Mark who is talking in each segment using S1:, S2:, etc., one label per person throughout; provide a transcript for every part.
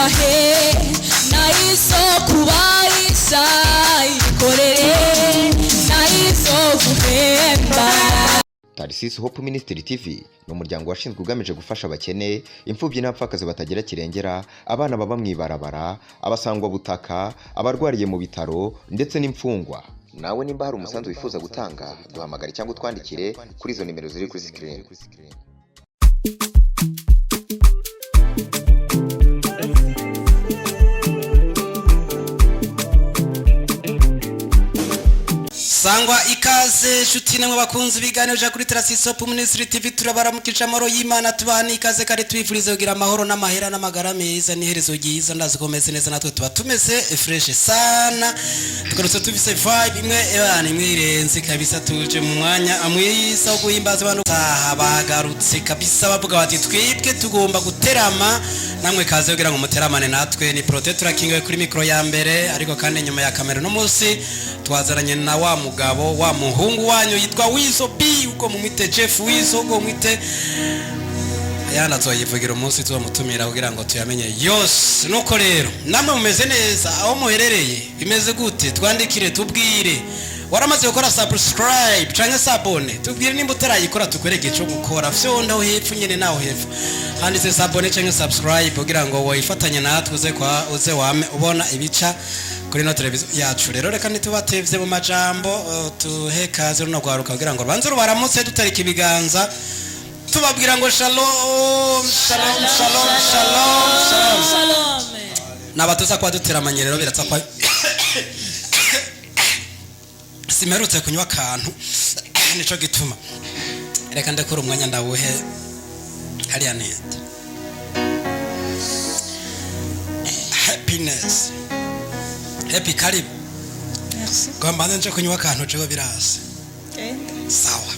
S1: he nahizo kubahisha ikorere nahizo guhemba.
S2: Tarisisi Hope Ministry TV ni umuryango washinzwe ugamije gufasha abakene, imfubyi n'abapfakazi batagira kirengera, abana baba mwibarabara, abasangwa butaka, abarwariye mu bitaro ndetse n'imfungwa. Nawe nimba hari umusanzu wifuza gutanga, duhamagare cyangwa utwandikire kuri izo nimero ziri kuri screen.
S3: Sangwa ikaze shuti namwe bakunzi biganije kuri Tarisisi Hope Ministry TV, turabaramukije amahoro y'Imana, tubana ikaze kare twifurize kugira amahoro n'amahera n'amagara meza n'iherezo ryiza, ndazikomeze neza natwe tuba tumeze fresh sana, tukarutse tuvise vibe imwe irenze kabisa, tuje mu mwanya amwisa wo guhimbaza abantu bagarutse kabisa, bavuga bati twibwe tugomba guterama, namwe kaze kugira ngo muteramane natwe. Ni Protector King kuri micro ya mbere, ariko kandi nyuma ya kamera no munsi twazaranye na wa mugabo wa muhungu wanyu yitwa Wizo B, uko mumite Jeff Wizo, uko mumite yana zoyivugira umunsi tuzamutumira kugira ngo tuyamenye yose. Nuko rero namwe mumeze neza, aho muherereye bimeze gute? Twandikire tubwire, waramaze gukora subscribe canke sabone, tubwire nimba utarayikora tukwereke cyo gukora, fyonda aho hepfo nyene naho hepfo handitse sabone canke subscribe kugira ngo woyifatanye natwe uze wame ubona ibica kuri no televiziyo yacu. Rero reka nitubatevye mu majambo tuhekaze runo gwaruka kugira ngo banze rubaramutse dutarika ibiganza, tubabwira ngo shalom shalom shalom shalom shalom shalom. Nabatuza kwa duteramanye rero biratsa kwa simerutse kunywa akantu nico gituma reka ndekora umwanya ndawuhe hariya nete. Happiness happy karibu.
S1: Merci.
S3: Kwa mbana nje kunywa akantu cyo birase. Sawa.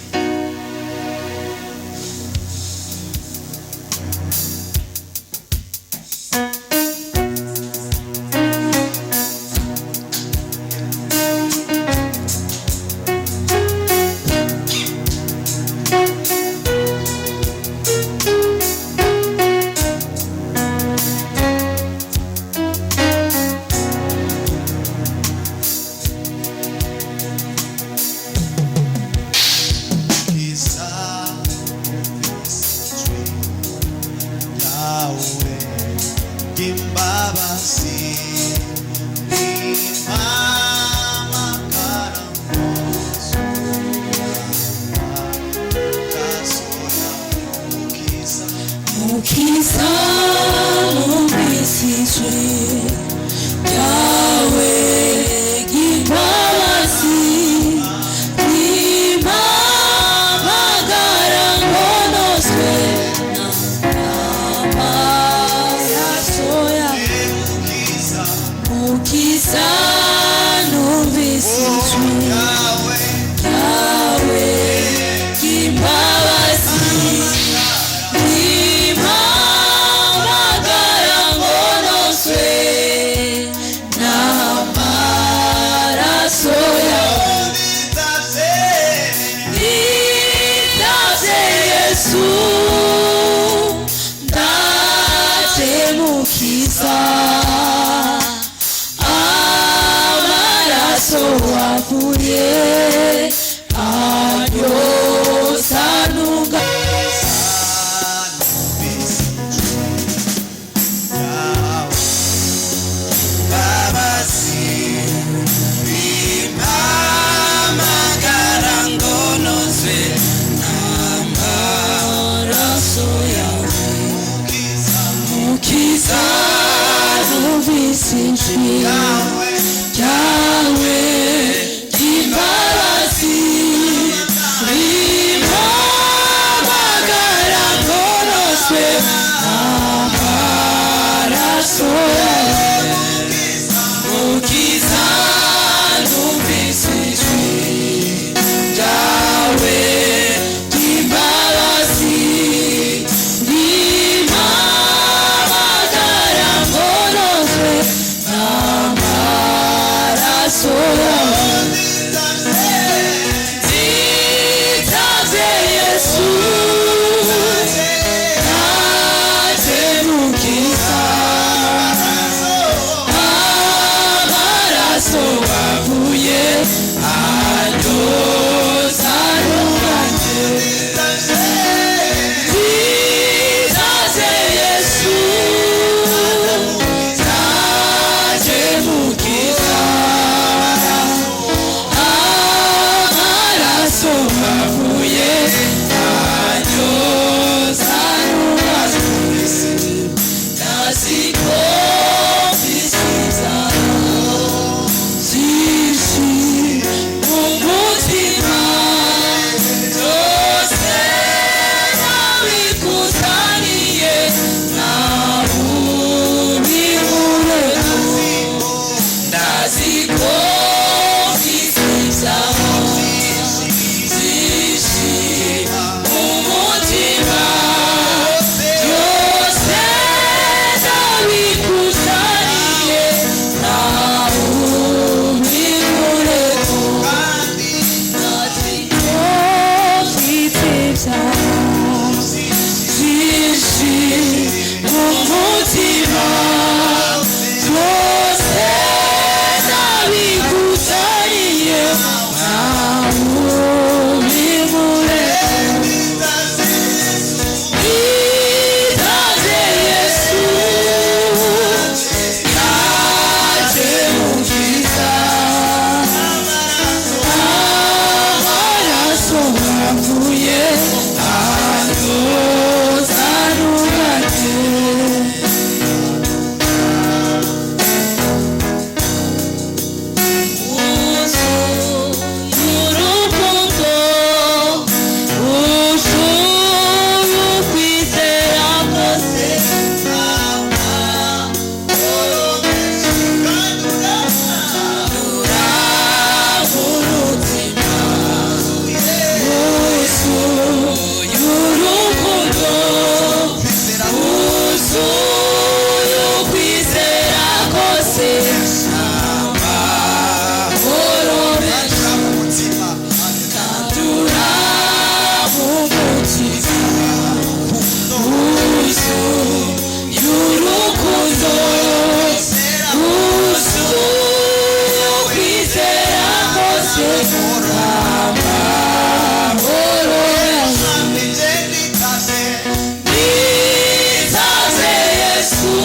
S1: Yesu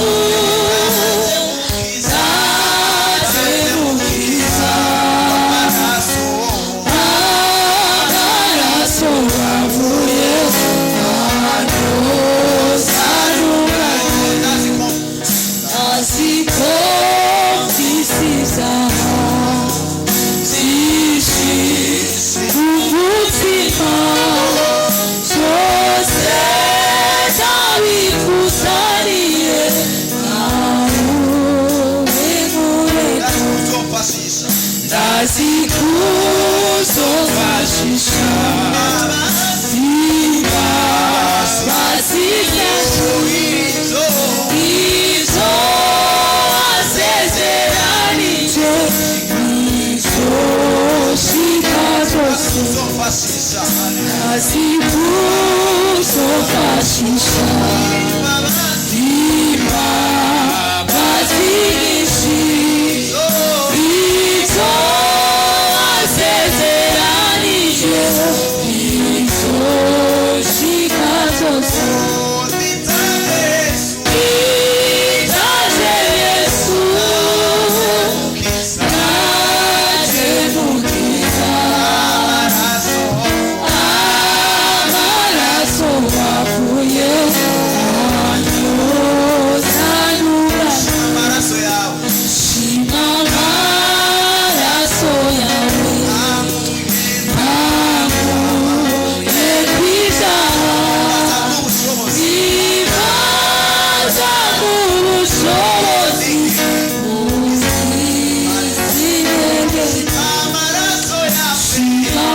S1: ndatemukiza amaraso wavuye anyoza naziko zisiza zishize umutima zose zabikusaniye ndazikuzofashisha zimba bazifasho izo asezeranije izoshika zose ndazikuzofashisha zimba bazigishi izo asezeranije izoshika zose itaje Yesu ndatemukiza amaraso wavuye anyoza shima amaraso yawe amuye kw'ibyaha bibaza mu bushobozi buzirenge shima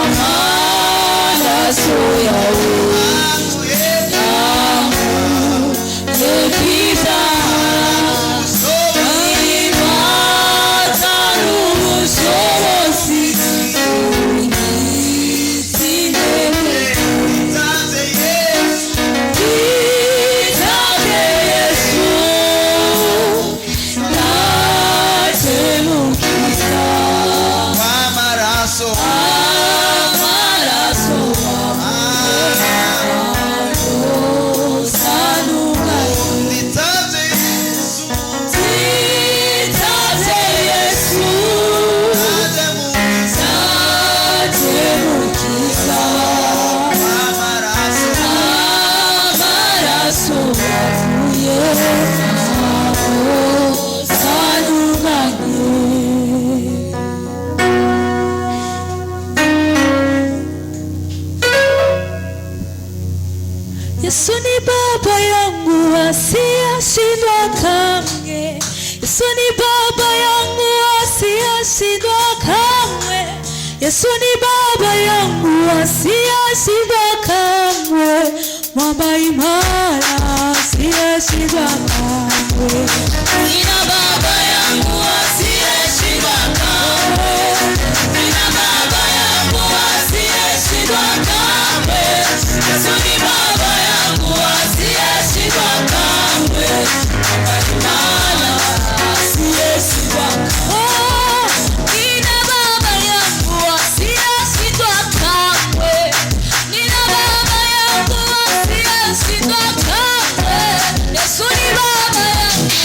S1: amaraso yawe amuye kw'ibyaha bibaza mu bushobozi buzirenge itaje Yesu ndatemukiza amaraso anyoza itaje Yesu ndatemukiza amaraso wavuye Yesu ni baba yangu asiyeshindwa kamwe. Yesu ni baba yangu asiyeshindwa kamwe. Yesu ni baba yangu asiyeshindwa kamwe. Mwamba imara asiyeshindwa kamwe. Nina baba yangu asiyeshindwa kamwe. Nina baba yangu asiyeshindwa kamwe. Yesu ni baba yangu asiyeshindwa kamwe. Mwamba imara asiyeshindwa kamwe. Nina baba yangu asiyeshindwa kamwe. Nina baba yangu asiyeshindwa kamwe. Yesu ni baba yangu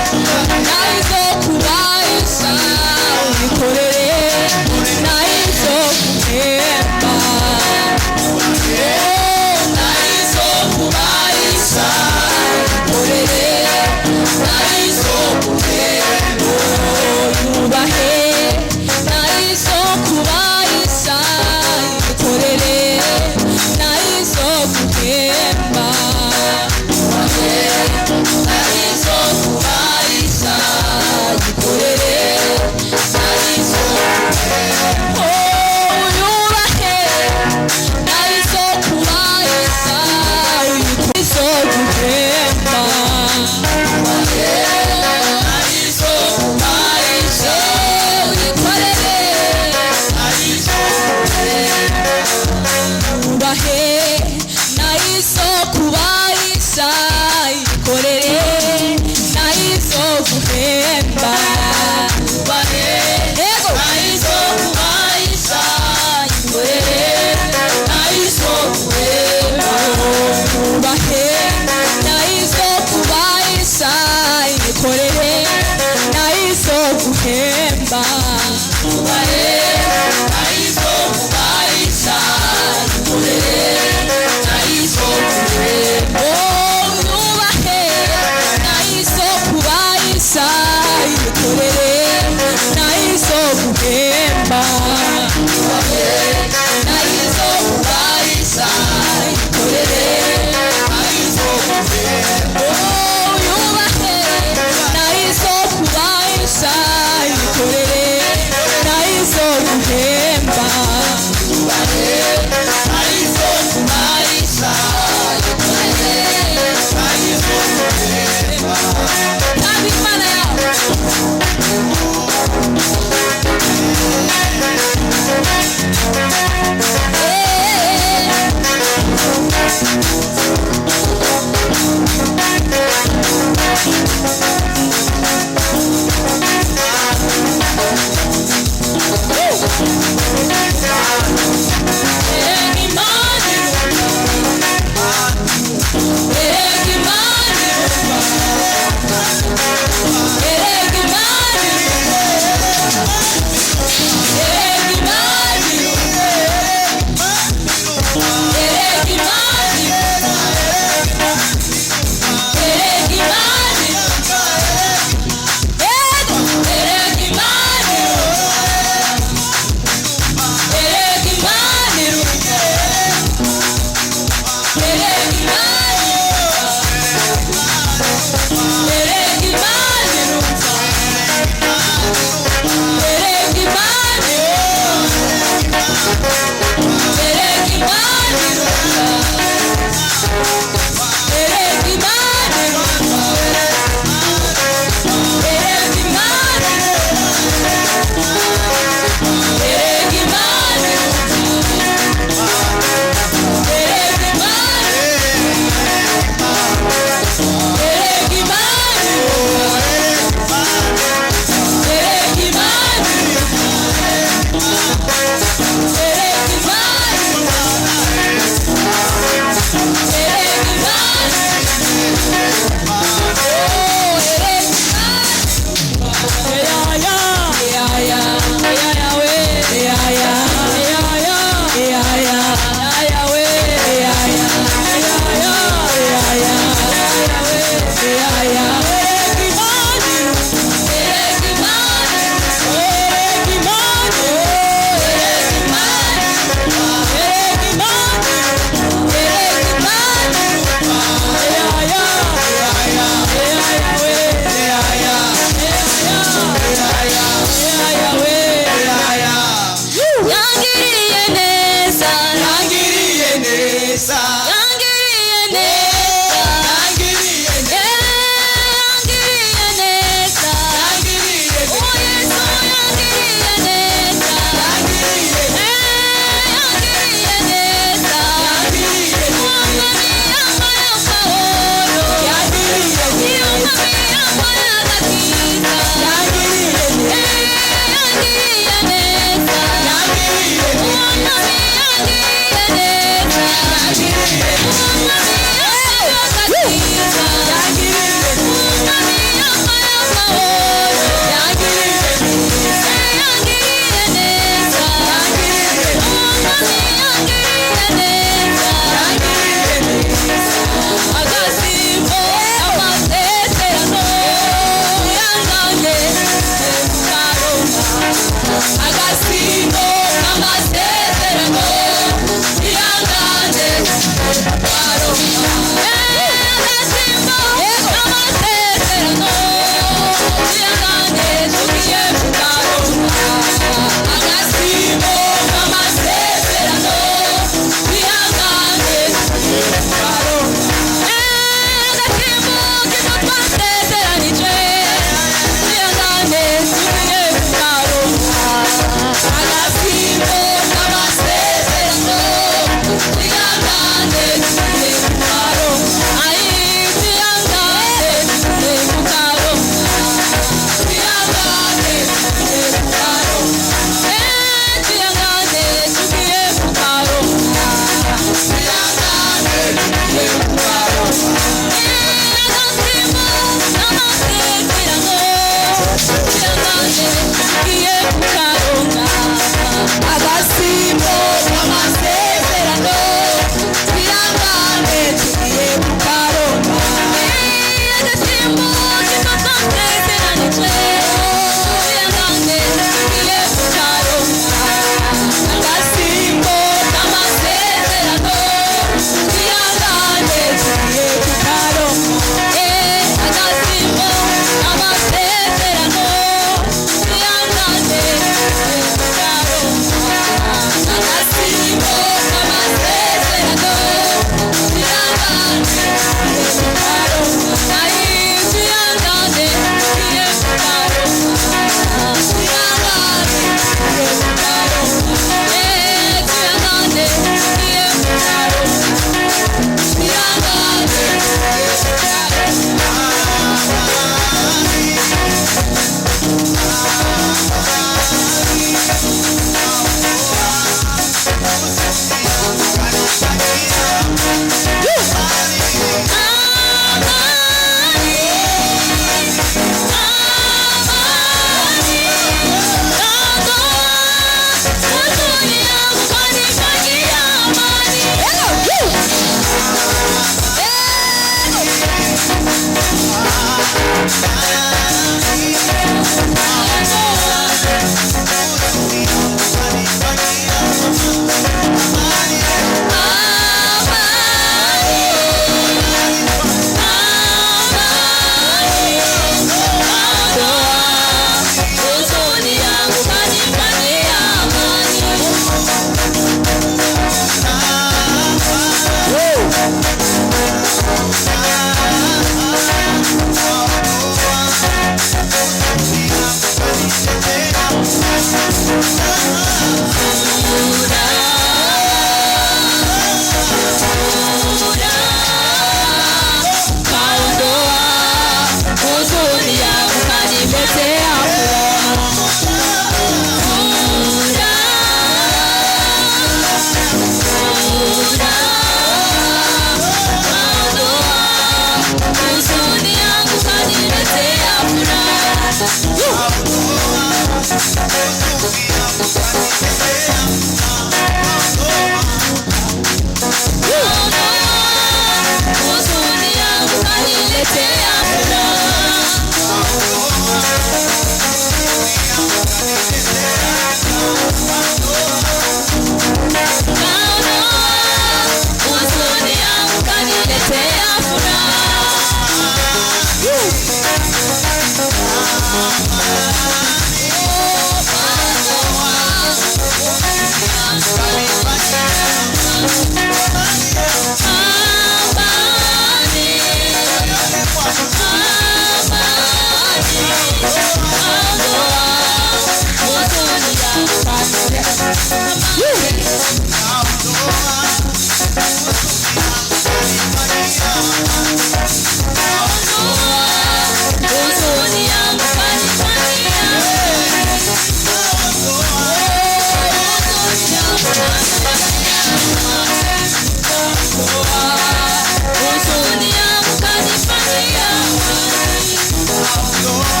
S1: Yeah!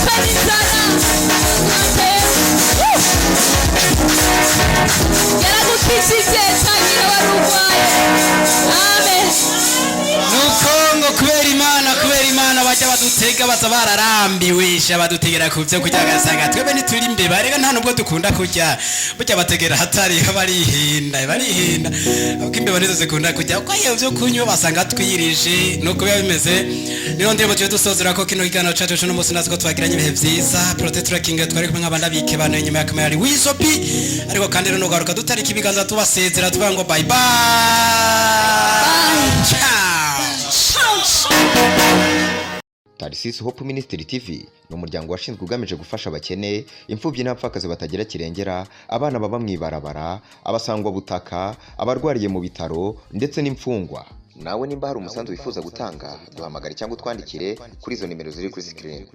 S1: bishwe n'inzara yaragukijije cyangwa wari urwaye. Amen.
S3: nuko ngo kubera imana bajya badutega baza bararambiwe badutegera ku byo kurya gasanga twebwe ntituri imbeba rega nta nubwo dukunda kurya burya bategera hatari barihinda kuko imbeba nizo zikunda kurya kuko iyo byo kunywa basanga twirije nuko biba bimeze. niyo ndirimbo tuje dusozera ko kino kiganiro cacu cyo n'umunsi nazo ko twagiranye ibihe byiza. Protector King twari kumwe nk'abandi abike bano inyuma ya kamera ari Wisopi, ariko kandi rero nugaruka dutarika ibiganza tubasezera tuvuga ngo bye bye.
S2: Tarsis Hope Ministry TV ni umuryango washinzwe ugamije gufasha abakene, imfubyi n'abapfakazi batagira kirengera, abana baba mwibarabara, abasangwa butaka, abarwariye mu bitaro ndetse n'imfungwa. Nawe nimba hari umusanzu wifuza gutanga, duhamagare cyangwa utwandikire kuri izo nimero ziri kuri screen.